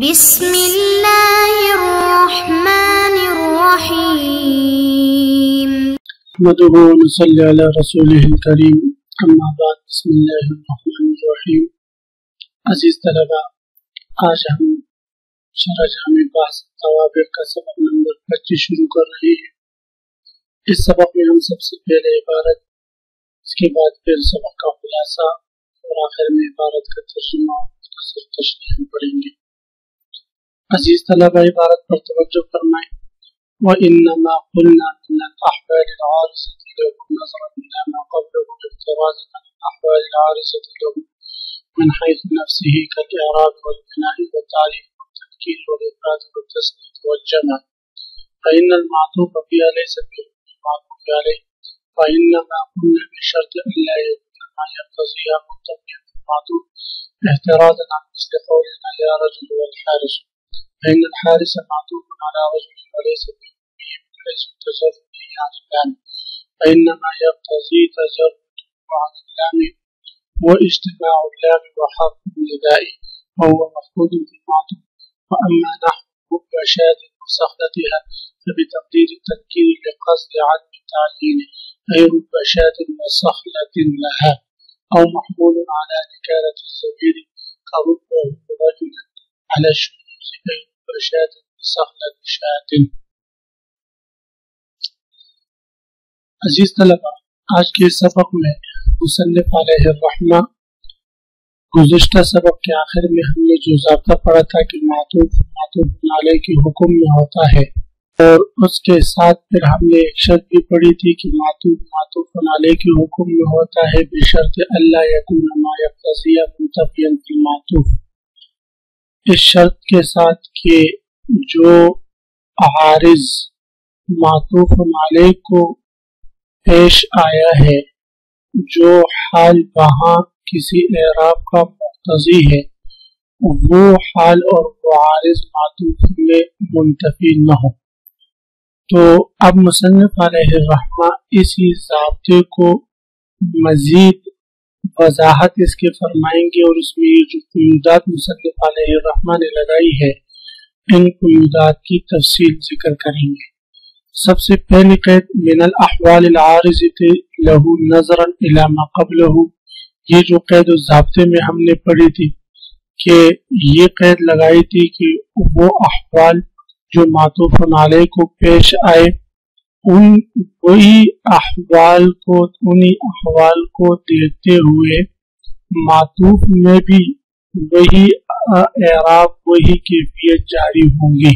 بسم الله الرحمن الرحيم نحمده ونصلي على رسوله الكريم اما بعد بسم الله الرحمن الرحیم۔ عزیز طلبہ، آج ہم شرح جامع بحث توابع کا سبق نمبر 25 شروع کر رہے ہیں۔ اس سبق میں ہم سب سے پہلے عبارت، اس کے بعد پھر سبق کا خلاصہ اور آخر میں عبارت کا ترجمہ اور مختصر تشریح پڑھیں گے۔ عزیز طلبہ، عبارت پر توجہ فرمائیں۔ وَإِنَّمَا قُلْنَا مِنَ الْأَحْوَالِ الْعَارِضَةِ لَهُ نَظْرًا إِلَى مَا قَبْلَهُ احترازًا عن الأحوال العارضة له من حيث نفسه كالإعراب والبناء والتعريف والتنكير والإفراد والتثنية والجمع، فإن المعطوف فيها ليس بالمعطوف عليه، وإنما قلنا بشرط ألا يكون ما يقتضيها منتفيا بالمعطوف احترازا عن مثل قولنا يا رجل والحارس، فإن الحارس معطوف على رجل وليس به حيث التجرد به عن اللام، فإنما يقتضي تجرد عن اللام واجتماع اللام وحرف النداء وهو مفقود في المعطوف، وأما نحو رشاد وصخلتها فبتقدير التنكير لقصد عدم التعيين، أي رشاد وصخلة لها، أو محمول على نكارة الزمير كرب رجل على الشذوذ، أي رشاد وصخلة شاة۔ عزیز طلبہ، آج کے سبق میں مصنف علیہ الرحمہ گزشتہ سبق کے آخر میں ہم نے جو ضابطہ پڑھا تھا کہ معطوف علیہ کے حکم میں ہوتا ہے، اور اس کے ساتھ پھر ہم نے ایک شرط بھی پڑھی تھی کہ معطوف علیہ کے حکم میں ہوتا ہے بشرط اللہ یکون ما یقتضی منتفیا فی المعطوف، اس شرط کے ساتھ کہ جو عارض معطوف علیہ کو پیش آیا ہے، جو حال وہاں کسی اعراب کا مقتضی ہے، وہ حال اور وہ عارض معطوف میں منتفی نہ ہو۔ تو اب مصنف علیہ الرحمہ اسی ضابطے کو مزید وضاحت اس کے فرمائیں گے، اور اس میں یہ جو قیودات مصنف علیہ الرحمہ نے لگائی ہے، ان قیودات کی تفصیل ذکر کریں گے۔ سب سے پہلی قید من الاحوال العارضة له نظرا الى ما قبله، یہ جو قید و ضابطے میں ہم نے پڑھی تھی کہ یہ قید لگائی تھی کہ وہ احوال جو معطوف علیہ کو پیش آئے، انہی احوال کو دیکھتے ہوئے معطوف میں بھی وہی اعراب وہی کیفیت جاری ہوں گی۔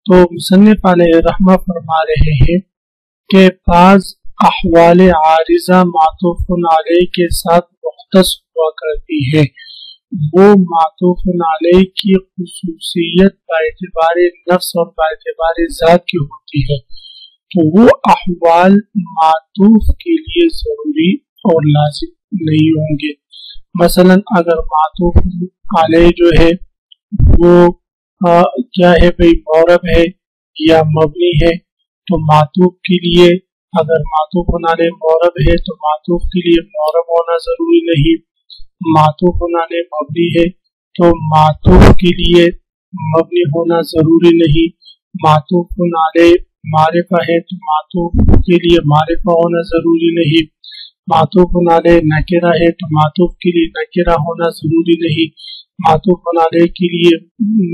تو مصنف علیہ الرحمہ فرما رہے ہیں کہ بعض احوال عارضہ معطوف علیہ کے ساتھ مختص ہوا کرتی ہے، وہ معطوف علیہ کی خصوصیت باعتبار نفس اور باعتبار ذات کی ہوتی ہے، تو وہ احوال معطوف کے لیے ضروری اور لازم نہیں ہوں گے۔ مثلا اگر معطوف علیہ جو ہے وہ کیا ہے بھئی، معرب ہے یا مبنی ہے، تو معطوف کے لیے اگر معطوف علیہ معرب ہے تو معطوف کے لیے معرب ہونا ضروری نہیں، معطوف علیہ مبنی ہے تو معطوف کے لیے مبنی ہونا ضروری نہیں، معطوف علیہ معرفہ ہے تو معطوف کے لیے معرفہ ہونا ضروری نہیں، معطوف علیہ نکرہ ہے تو معطوف کے لیے نکرہ ہونا ضروری نہیں، معطوف علیہ کے لیے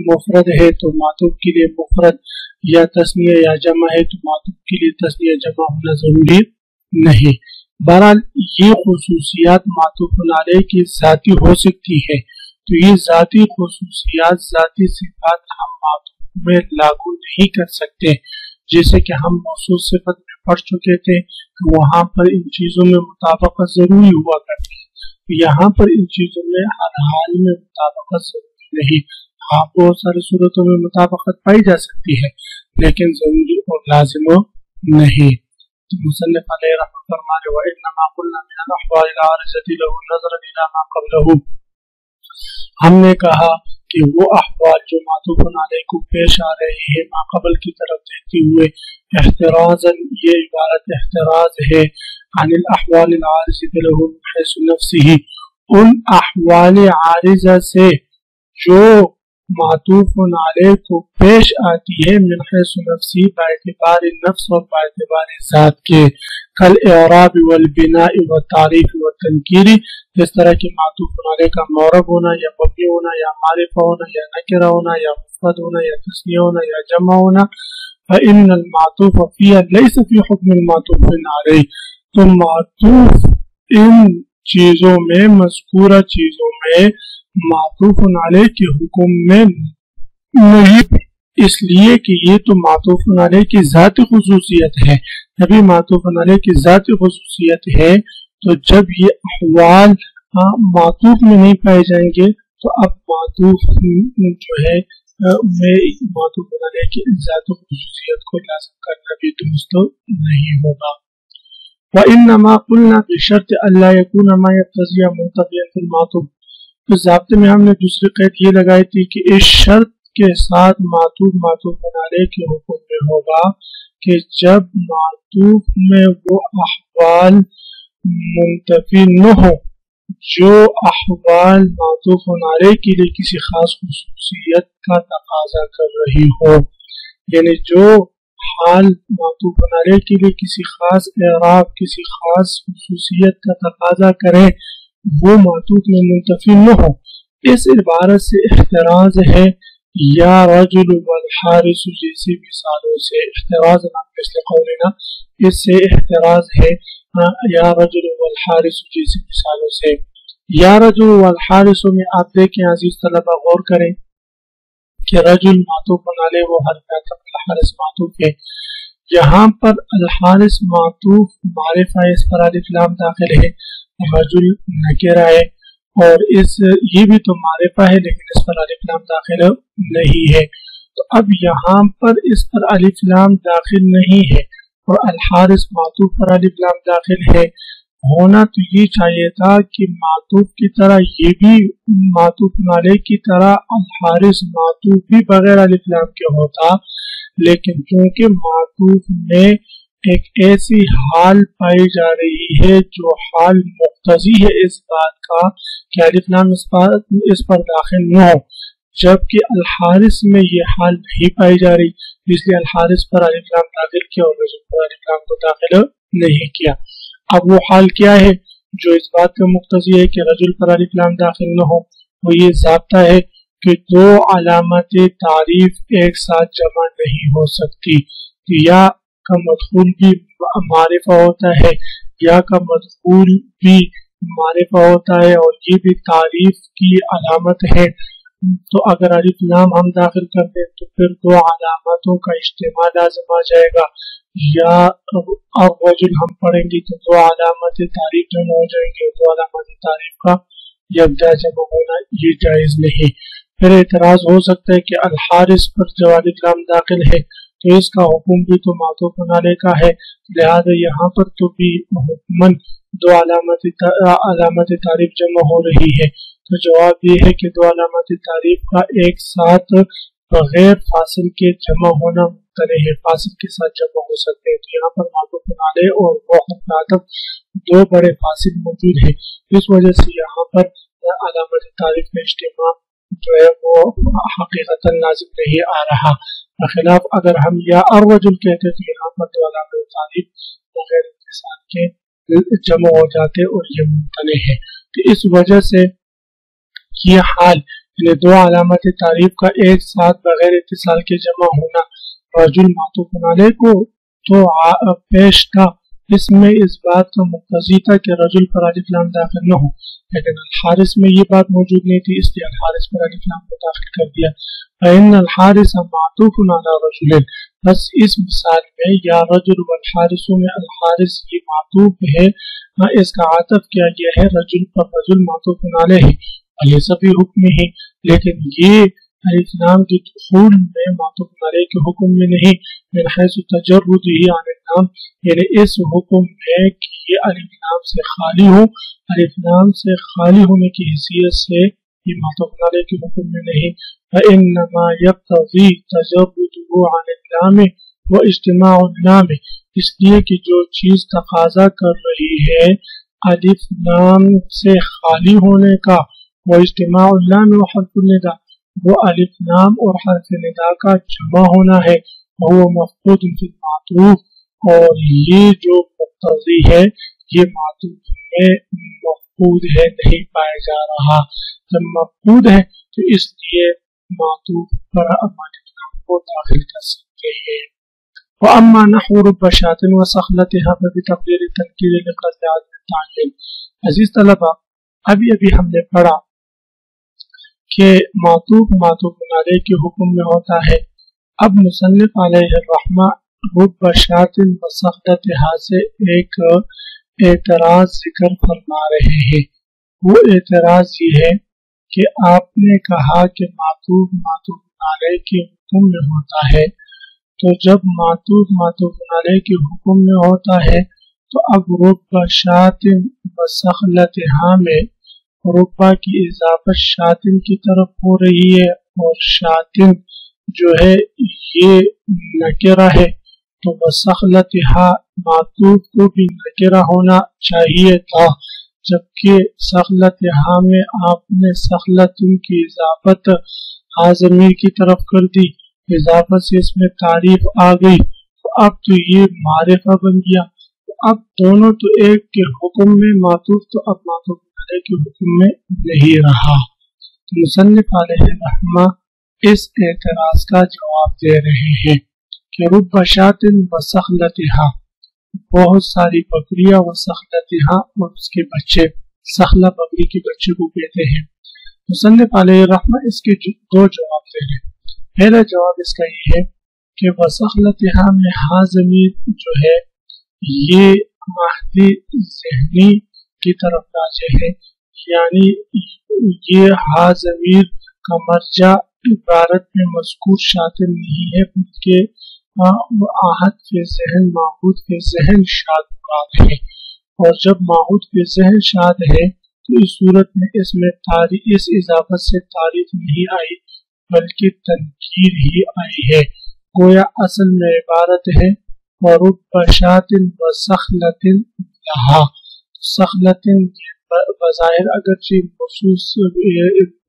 مفرد ہے تو معطوف کے لیے مفرد یا تثنیہ یا جمع ہے تو معطوف کے لیے تثنیہ جمع ہونا ضروری نہیں۔ بہرحال یہ خصوصیات معطوف علیہ کی ذاتی ہو سکتی ہے، تو یہ ذاتی خصوصیات، ذاتی صفات ہم معطوف میں لاگو نہیں کر سکتے، جیسے کہ ہم موصوف صفت میں پڑھ چکے تھے کہ وہاں پر ان چیزوں میں مطابقت ضروری ہوا کرتی ہے، یہاں پر ان چیزوں میں ہر حال میں مطابقت ضروری نہیں۔ ہاں، بہت ساری صورتوں میں مطابقت پائی جا سکتی ہے لیکن ضروری اور لازم نہیں۔ تو مصنف علیہ رحمۃ فرمانے وَإِنَّمَا قُلْنَا مِنَ الْأَحْوَالِ الْعَارِضَةِ لَهُ نَظْرًا إِلَى مَا قَبْلَهُ، ہم نے کہا کہ وہ احوال جو معطوف علیہ کو پیش آ رہے ہیں ما قبل کی طرف دیکھتے ہوئے، احترازاً، یہ عبارت احتراز ہے، عن الاحوال العارضة له من حيث نفسه، ان احوال عارضہ سے جو معطوف علیہ کو پیش آتی ہے من حیث نفسی باعتبار نفس اور باعتبار ذات کے، کل اعراب والبناء والتعریف والتنکیری، اس طرح کی معطوف علیہ کا معرب ہونا یا مبنی ہونا یا معرفہ ہونا یا نکرہ ہونا یا مفرد ہونا یا تثنیہ ہونا یا جمع ہونا، فإن المعطوف فيها ليس في حکم المعطوف علیہ، تو معطوف ان چیزوں میں، مذکورہ چیزوں میں معطوف علیہ کے حکم میں نہیں، اس لیے کہ یہ تو معطوف علیہ کی ذاتی خصوصیت ہے۔ جبھی معطوف علیہ کی ذاتی خصوصیت ہے تو جب یہ احوال معطوف میں نہیں پائے جائیں گے تو اب معطوف جو ہے میں معطوف علیہ کی ذاتی خصوصیت کو لازم کرنا بھی درست نہیں ہوگا۔ وَإِنَّمَا قُلْنَا بِشَرْطِ أَلَّا يَكُونَ مَا يَقْتَضِي مُنْتَفِيًا فِي الْمَعْطُوفِ، تو ضابطے میں ہم نے دوسری قید یہ لگائی تھی کہ اس شرط کے ساتھ معطوف علیہ کے حکم میں ہوگا کہ جب معطوف میں وہ احوال منتفی نہ ہو جو احوال معطوف علیہ کے لیے کسی خاص خصوصیت کا تقاضا کر رہی ہو، یعنی جو حال معطوف علیہ کے لیے کسی خاص اعراب، کسی خاص خصوصیت کا تقاضا کرے وہ معطوف میں منتفی نہ ہو۔ اس عبارت سے احتراز ہے یا رجل والحارث جیسی مثالوں سے، احتراز مثل قولنا، اس سے احتراز ہے یا رجل والحارث جیسی مثالوں سے۔ یا رجل والحارث میں آپ دیکھیں عزیز طلبہ، غور کریں کہ رجل معطوف علیہ وہ حرف الحارث معطوف ہے، یہاں پر الحارث معطوف معرفہ ہے، اس پر الف لام داخل ہے، رجل نکرہ ہے، اور یہ بھی تو معرفہ ہے لیکن اس پر الف لام داخل نہیں ہے، تو اب یہاں پر اس پر الف لام داخل نہیں ہے اور الحارث معطوف پر الف لام داخل ہے، ہونا تو یہ چاہیے تھا کہ معطوف کی طرح یہ بھی معطوف علیہ کی طرح الحارث معطوف بھی بغیر الف لام کے ہوتا، لیکن کیونکہ معطوف میں ایک ایسی حال پائی جا رہی ہے جو حال مقتضی ہے اس بات کا کہ الف لام اس پر داخل نہ ہو، جبکہ الحارث میں یہ حال نہیں پائی جا رہی، اس لیے الحارث پر الف لام داخل کیا اور رجل پر الف لام کو داخل نہیں کیا۔ اب وہ حال کیا ہے جو اس بات کا مقتضی ہے کہ رجل پر الف لام داخل نہ ہو؟ وہ یہ ضابطہ ہے کہ دو علامت تعریف ایک ساتھ جمع نہیں ہو سکتی، یا کا مدخول بھی معرفہ ہوتا ہے یا کا مدخول بھی معرفہ ہوتا ہے اور یہ بھی تعریف کی علامت ہے، تو اگر الف لام ہم داخل کر دیں تو پھر دو علامتوں کا اجتماع لازم آ جائے گا، یا الرجل ہم پڑھیں گے تو دو علامت تعریف جمع ہو جائیں گے، دو علامت تعریف کا یکجا جمع ہونا یہ جائز نہیں۔ پھر اعتراض ہو سکتا ہے کہ الحارث پر جو الف لام داخل ہے تو اس کا حکم بھی تو معطوف علیہ کا ہے، لہذا یہاں پر تو بھی حکماً دو علامت تعریف جمع ہو رہی ہے، تو جواب یہ ہے کہ دو علامت تعریف کا ایک ساتھ بغیر فاصل کے جمع ہونا ممتنع ہے، فاصل کے ساتھ جمع ہو سکتے ہیں، تو یہاں پر معطوف علیہ اور موقف عطف دو بڑے فاصل موجود ہیں، اس وجہ سے یہاں پر علامت تعریف میں اجتماع جو ہے وہ حقیقتا لازم نہیں آ رہا، بخلاف اگر ہم یا الرجل کہتے تو یہاں پر دو علامت تعریف بغیر اتصال کے جمع ہو جاتے اور یہ ممتنع ہے، تو اس وجہ سے یہ حال یعنی دو علامت تعریف کا ایک ساتھ بغیر اتصال کے جمع ہونا رجل معطوف علیہ کو تو پیش تھا، اس میں اس بات کا مقتضی تھا کہ رجل پر الف لام داخل نہ ہو، لیکن الحارث میں یہ بات موجود نہیں تھی، اس لیے الحارث پر الف لام کو داخل کر دیا۔ فإن الحارث معطوف على رجل، بس اس مثال میں یا رجل والحارث میں الحارث یہ معطوف ہے، اس کا عطف کیا گیا ہے رجل پر، رجل معطوف علیہ ہے، یہ سبھی حکم ہی، لیکن یہ الف لام کے دخول میں معطوف علیہ کے حکم میں نہیں، من حیث تجردہ عن النام، یعنی اس حکم میں کہ یہ الف لام سے خالی ہو، الف لام سے خالی ہونے کی حیثیت سے یہ معطوف علیہ کے حکم میں نہیں۔ فإنما يقتضي تجرده عن اللام واجتماع اللام، اس لیے کہ جو چیز تقاضا کر رہی ہے الف لام سے خالی ہونے کا، وہ اجتماع اللام و حرف النداء، وہ الف لام اور حرف ندا کا جمع ہونا ہے، وہ مفقود فی المعطوف، اور یہ جو مقتضی ہے یہ معطوف میں مفقود ہے، نہیں پایا جا رہا۔ جب مفقود ہے تو اس لیے معطوف پر الف لام کو داخل کر سکتے ہیں۔ وَأَمَّا نَحْوُ رُبَّ شَاةٍ وَصَخْلَتِهَا فَبِتَقْدِيرِ التَّنْكِيرِ لِقَصْدِ عَدْمِ التَّعْلِيلِ۔ عزیز طلبہ، ابھی ہم نے پڑھا کہ معطوف علیہ کے حکم میں ہوتا ہے۔ اب مصنف علیہ الرحمہ رب شاۃ وصخلتها سے ایک اعتراض ذکر فرما رہے ہیں۔ وہ اعتراض یہ ہے کہ آپ نے کہا کہ معطوف علیہ کے حکم میں ہوتا ہے، تو جب معطوف علیہ کے حکم میں ہوتا ہے تو اب رب شاۃ وصخلتها میں ربا کی اضافت شاطن کی طرف ہو رہی ہے، اور شاطن جو ہے یہ نکرہ ہے، تو وصخلتها معطوف کو بھی نکرہ ہونا چاہیے تھا، جبکہ صخلتها میں آپ نے صخلتن کی اضافت ضمیر کی طرف کر دی، اضافت سے اس میں تعریف آ گئی، تو اب تو یہ معرفہ بن گیا۔ اب دونوں تو ایک کے حکم میں معطوف، تو اب معطوف علیہ کے حکم میں نہیں رہا۔ مصنف علیہ الرحمہ اس اعتراض کا جواب دے رہے ہیں کہ رب شاۃ وصخلتها، بہت ساری بکریاں، وصخلتها اور اس کے بچے، صخلہ بکری کے بچے کو کہتے ہیں۔ مصنف علیہ الرحمہ اس کے دو جواب دے رہے ہیں۔ پہلا جواب اس کا یہ ہے کہ وصخلتها میں ہاں ضمیر جو ہے یہ مہدی ذہنی کی طرف راجع ہے، یعنی یہ ہاں ضمیر کا مرجع عبارت میں مذکور شاطن نہیں ہے، بلکہ آہد کے ذہن، معہود کے ذہن شاد مراد ہے، اور جب معہود کے ذہن شاد ہے تو اس صورت میں اس اضافت سے تعریف نہیں آئی بلکہ تنکیر ہی آئی ہے، گویا اصل میں عبارت ہے وَرُبَّ شَاةٍ وَصَخْلَةٍ لَهَا۔ صخلتن بظاہر اگرچہ مخصوص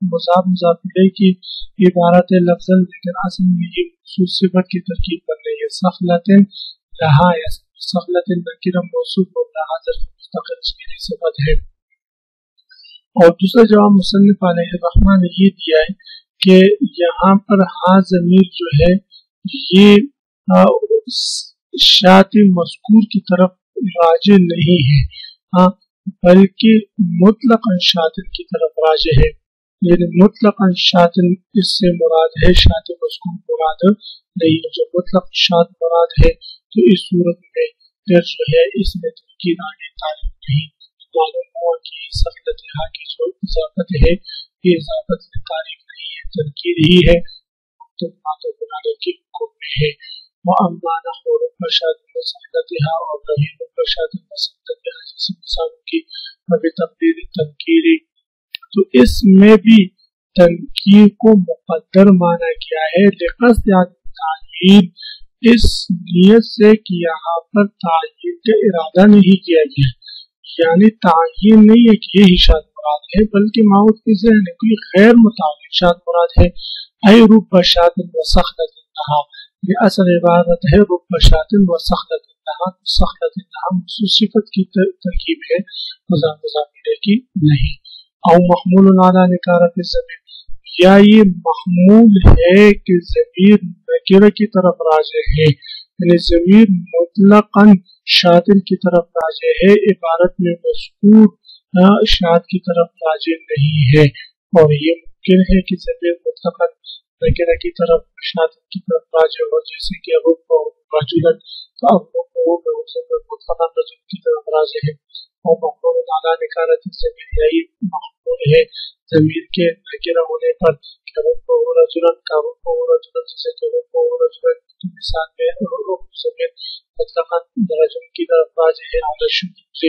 مضاف الیہ کی عبارت ہے لفظاً، لیکن اصل میں یہ مخصوص صفت کی ترکیب کر رہی ہے، صخلتن لہا، یا صخلتن نکرہ موصوف اور لہا ظرف مستقل اس کی صفت ہے۔ اور دوسرا جواب مصنف علیہ الرحمہ نے یہ دیا ہے کہ یہاں پر ہاں ضمیر جو ہے یہ شاط مذکور کی طرف راجع نہیں ہے، ہاں بلکہ مطلقاً شاطن کی طرف راجع ہے، یعنی مطلقاً شاطن اس سے مراد ہے، شاط مذکور مراد نہیں ہے۔ جو مطلق شاط مراد ہے تو اس صورت میں پھر جو ہے اس میں تنکیر آگے تعریف نہیں، معلوم ہوا کہ صخلتها کی جو اضافت ہے یہ اضافت میں تعریف نہیں ہے، تنکیر ہی ہے، تو معطوف علیہ کے حکم میں ہے۔ وَأَمَّا نَحْوُ رُبَّ شَاةٍ وَصَخْلَتِهَا، اور رہی رب شاۃ وصخلتها جیسے مثال کی وَبِتَقْدِيرِ التَّنْكِيرِ، تو اس میں بھی تنکیر کو مقدر مانا گیا ہے لقصد تعیین، اس نیت سے کہ یہاں پر تعیین کا ارادہ نہیں کیا گیا، یعنی تعیین نہیں ہے کہ یہی شاد مراد ہے، بلکہ معہود کے ذہن ہے کوئی غیر متعلق شاد مراد ہے۔ اے رب شاۃ وصخلتها، یہ اصل عبارت ہے رب شاۃ وصخلتها، صخلتها مخصوص صفت کی ترکیب ہے، مضاف الیہ کی نہیں۔ او محمول علی نکارۃ الضمیر، یا یہ محمول ہے کہ ضمیر نکرہ کی طرف راجع ہے، یعنی ضمیر مطلقاً شاطن کی طرف راجع ہے، عبارت میں مذکور شاط کی طرف راجع نہیں ہے، اور یہ ممکن ہے کہ ضمیر مطلقاً نکرہ کی طرف شاطن کی طرف راجع ہو، جیسے کہ رب رجلا، تو اب رب مطلقاً رجل کی طرف راجع ہے، اور محمول علی نکارۃ الضمیر، یہی محمول ہے ضمیر کے نکرہ ہونے پر کہ رب رجلا کا رب رجلا، جیسے کہ رب رجلا مثال میں رب ضمیر مطلقاً رجل کی طرف راجع ہے علی الشذوذ،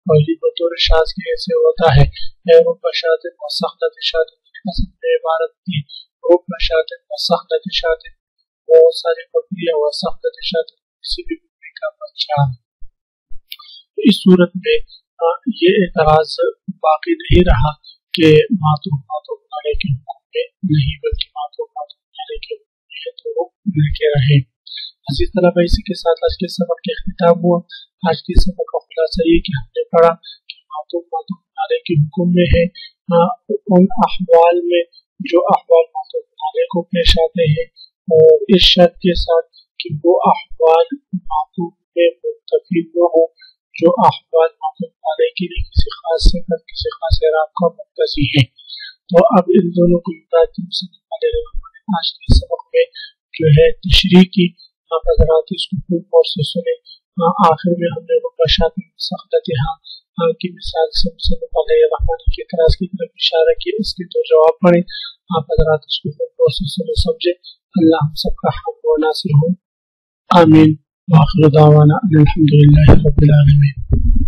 اور یہ بطور شاذ کے ایسے ہوتا ہے۔ اے رب شاۃ وصخلتها، اصل میں عبارت تھی رب شاۃ وصخلتها، بہت ساری بکریاں، وصخلتها کسی بھی بکری کا بچہ۔ اس صورت میں یہ اعتراض باقی نہیں رہا کہ معطوف علیہ کے حکم میں نہیں بلکہ معطوف علیہ کے ہے تو وہ نکرہ ہے۔ عزیز طلبہ، اسی کے ساتھ آج کے سبق کا اختتام ہوا۔ آج کے سبق کا خلاصہ یہ کہ ہم نے پڑھا کہ معطوف علیہ کے حکم میں ہے ان احوال میں جو احوال معطوف علیہ کو پیش آتے ہیں، اور اس شرط کے ساتھ کہ وہ احوال معطوف میں منتفی نہ ہو جو احوال معطوف علیہ کے لیے کسی خاص صفت کسی خاص اعراب کا مقتضی ہے۔ تو اب ان دونوں کو مصنف علیہ آج کے سبق میں جو ہے تشریح کی، آپ حضرات اس کو خوب غور سے سنیں۔ آخر میں ہم نے مباشرۃ مساقلتہا کی مثال سے مصنف علیہ الرحمن کی اعتراض کی طرف اشارہ کیا، اس کے دو جواب پڑھیں۔ آپ حضرات اس کو خوب غور سے سنیں سمجھیں۔ اللہ ہم سب کا حق و ناصر ہوں، آمین۔ وآخر دعوانا ان الحمد للہ رب العالمین۔